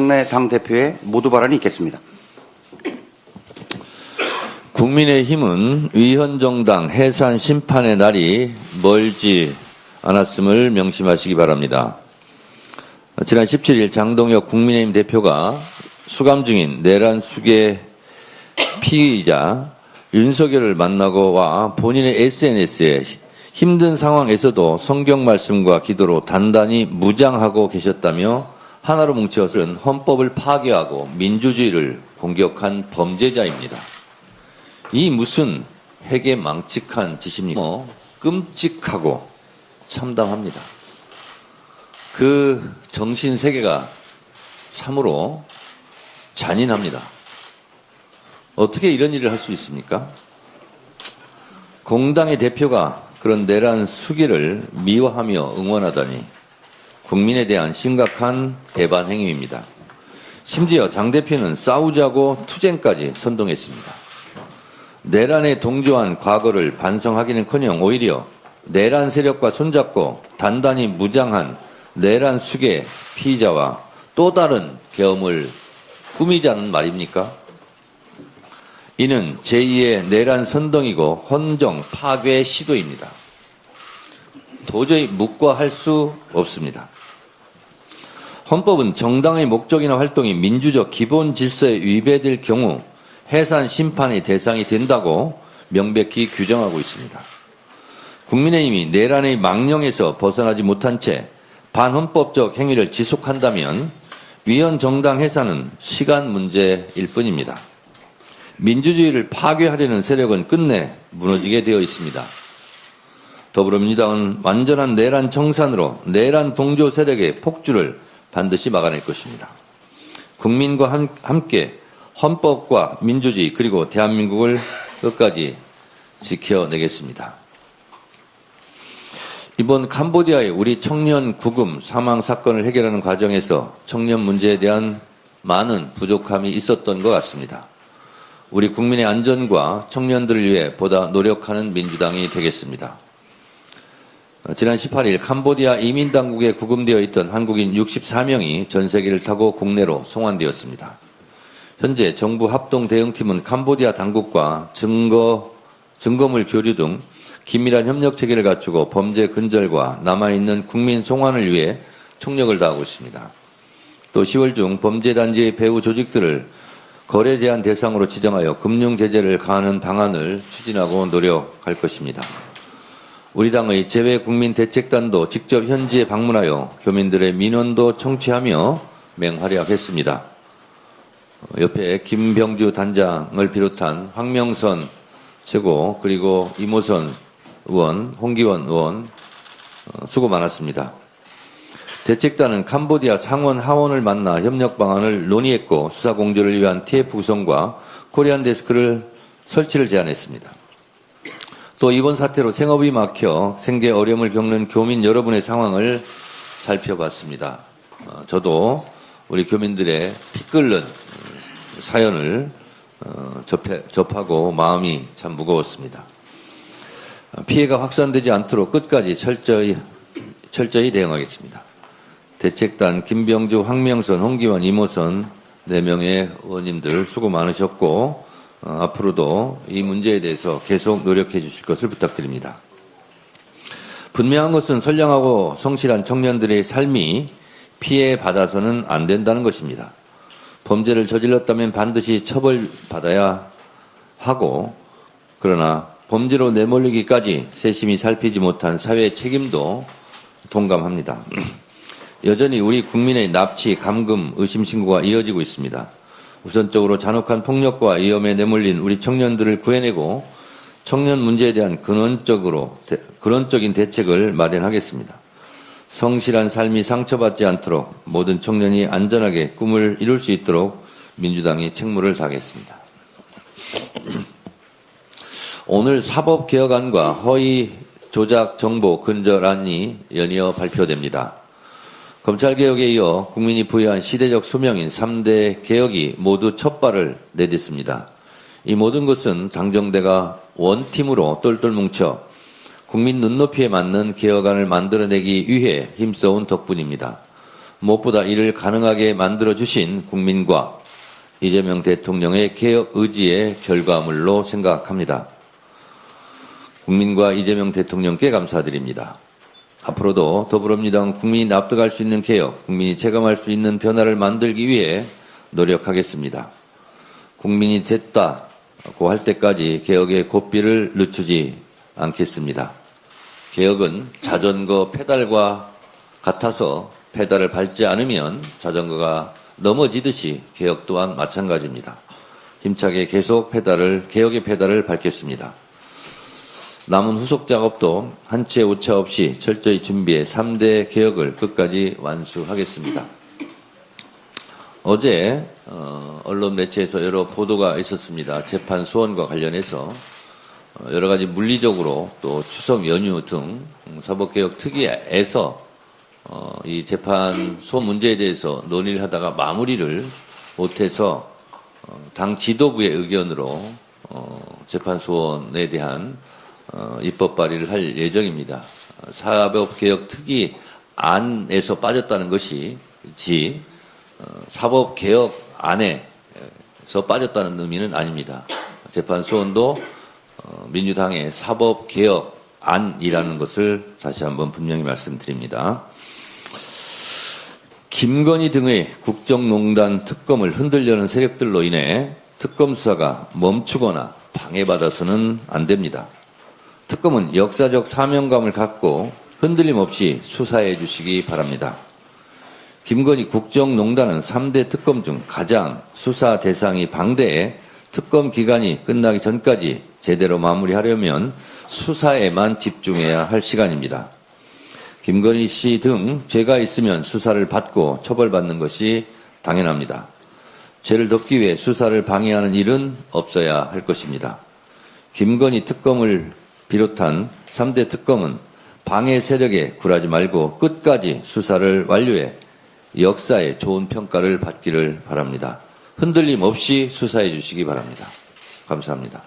박정래 당대표의 모두 발언이 있겠습니다. 국민의힘은 위헌정당 해산 심판의 날이 멀지 않았음을 명심하시기 바랍니다. 지난 17일 장동혁 국민의힘 대표가 수감 중인 내란 수계 피의자 윤석열을 만나고 와 본인의 SNS에 힘든 상황에서도 성경 말씀과 기도로 단단히 무장하고 계셨다며 하나로 뭉쳐서는 헌법을 파괴하고 민주주의를 공격한 범죄자입니다. 이 무슨 회개망측한 짓입니까? 끔찍하고 참담합니다. 그 정신세계가 참으로 잔인합니다. 어떻게 이런 일을 할 수 있습니까? 공당의 대표가 그런 내란 수기를 미워하며 응원하다니 국민에 대한 심각한 배반 행위입니다. 심지어 장 대표는 싸우자고 투쟁까지 선동했습니다. 내란에 동조한 과거를 반성하기는커녕 오히려 내란 세력과 손잡고 단단히 무장한 내란 수계 피의자와 또 다른 계엄을 꾸미자는 말입니까? 이는 제2의 내란 선동이고 헌정 파괴 시도입니다. 도저히 묵과할 수 없습니다. 헌법은 정당의 목적이나 활동이 민주적 기본 질서에 위배될 경우 해산 심판의 대상이 된다고 명백히 규정하고 있습니다. 국민의힘이 내란의 망령에서 벗어나지 못한 채 반헌법적 행위를 지속한다면 위헌 정당 해산은 시간 문제일 뿐입니다. 민주주의를 파괴하려는 세력은 끝내 무너지게 되어 있습니다. 더불어민주당은 완전한 내란 정산으로 내란 동조 세력의 폭주를 반드시 막아낼 것입니다. 국민과 함께 헌법과 민주주의 그리고 대한민국을 끝까지 지켜내겠습니다. 이번 캄보디아의 우리 청년 구금 사망 사건을 해결하는 과정에서 청년 문제에 대한 많은 부족함이 있었던 것 같습니다. 우리 국민의 안전과 청년들을 위해 보다 노력하는 민주당이 되겠습니다. 지난 18일 캄보디아 이민당국에 구금되어 있던 한국인 64명이 전세기를 타고 국내로 송환되었습니다. 현재 정부 합동 대응팀은 캄보디아 당국과 증거물 교류 등 긴밀한 협력 체계를 갖추고 범죄 근절과 남아있는 국민 송환을 위해 총력을 다하고 있습니다. 또 10월 중 범죄단지의 배후 조직들을 거래 제한 대상으로 지정하여 금융 제재를 가하는 방안을 추진하고 노력할 것입니다. 우리 당의 재외국민대책단도 직접 현지에 방문하여 교민들의 민원도 청취하며 맹활약했습니다. 옆에 김병주 단장을 비롯한 황명선 최고 그리고 이모선 의원, 홍기원 의원 수고 많았습니다. 대책단은 캄보디아 상원 하원을 만나 협력 방안을 논의했고 수사 공조를 위한 TF 구성과 코리안 데스크를 설치를 제안했습니다. 또 이번 사태로 생업이 막혀 생계 어려움을 겪는 교민 여러분의 상황을 살펴봤습니다. 저도 우리 교민들의 피 끓는 사연을 접하고 마음이 참 무거웠습니다. 피해가 확산되지 않도록 끝까지 철저히 대응하겠습니다. 대책단 김병주, 황명선, 홍기원, 이모선 4명의 의원님들 수고 많으셨고 앞으로도 이 문제에 대해서 계속 노력해 주실 것을 부탁드립니다. 분명한 것은 선량하고 성실한 청년들의 삶이 피해받아서는 안 된다는 것입니다. 범죄를 저질렀다면 반드시 처벌받아야 하고 그러나 범죄로 내몰리기까지 세심히 살피지 못한 사회의 책임도 동감합니다. 여전히 우리 국민의 납치, 감금, 의심 신고가 이어지고 있습니다. 우선적으로 잔혹한 폭력과 위험에 내몰린 우리 청년들을 구해내고 청년 문제에 대한 근원적인 대책을 마련하겠습니다. 성실한 삶이 상처받지 않도록 모든 청년이 안전하게 꿈을 이룰 수 있도록 민주당이 책무를 다하겠습니다. 오늘 사법개혁안과 허위 조작 정보 근절안이 연이어 발표됩니다. 검찰개혁에 이어 국민이 부여한 시대적 소명인 3대 개혁이 모두 첫 발을 내딛습니다. 이 모든 것은 당정대가 원팀으로 똘똘 뭉쳐 국민 눈높이에 맞는 개혁안을 만들어내기 위해 힘써온 덕분입니다. 무엇보다 이를 가능하게 만들어주신 국민과 이재명 대통령의 개혁 의지의 결과물로 생각합니다. 국민과 이재명 대통령께 감사드립니다. 앞으로도 더불어민주당은 국민이 납득할 수 있는 개혁, 국민이 체감할 수 있는 변화를 만들기 위해 노력하겠습니다. 국민이 됐다고 할 때까지 개혁의 고삐를 늦추지 않겠습니다. 개혁은 자전거 페달과 같아서 페달을 밟지 않으면 자전거가 넘어지듯이 개혁 또한 마찬가지입니다. 힘차게 계속 개혁의 페달을 밟겠습니다. 남은 후속 작업도 한치의 오차 없이 철저히 준비해 3대 개혁을 끝까지 완수하겠습니다. 어제 언론 매체에서 여러 보도가 있었습니다. 재판 소원과 관련해서 여러 가지 물리적으로 또 추석 연휴 등 사법개혁 특위에서 이 재판 소원 문제에 대해서 논의를 하다가 마무리를 못해서 당 지도부의 의견으로 재판 소원에 대한 입법 발의를 할 예정입니다. 사법개혁 특위 안에서 빠졌다는 것이지 사법개혁 안에서 빠졌다는 의미는 아닙니다. 재판 소원도 민주당의 사법개혁 안이라는 것을 다시 한번 분명히 말씀드립니다. 김건희 등의 국정농단 특검을 흔들려는 세력들로 인해 특검 수사가 멈추거나 방해받아서는 안 됩니다. 특검은 역사적 사명감을 갖고 흔들림 없이 수사해 주시기 바랍니다. 김건희 국정농단은 3대 특검 중 가장 수사 대상이 방대해 특검 기간이 끝나기 전까지 제대로 마무리하려면 수사에만 집중해야 할 시간입니다. 김건희 씨 등 죄가 있으면 수사를 받고 처벌받는 것이 당연합니다. 죄를 덮기 위해 수사를 방해하는 일은 없어야 할 것입니다. 김건희 특검을 비롯한 3대 특검은 방해 세력에 굴하지 말고 끝까지 수사를 완료해 역사에 좋은 평가를 받기를 바랍니다. 흔들림 없이 수사해 주시기 바랍니다. 감사합니다.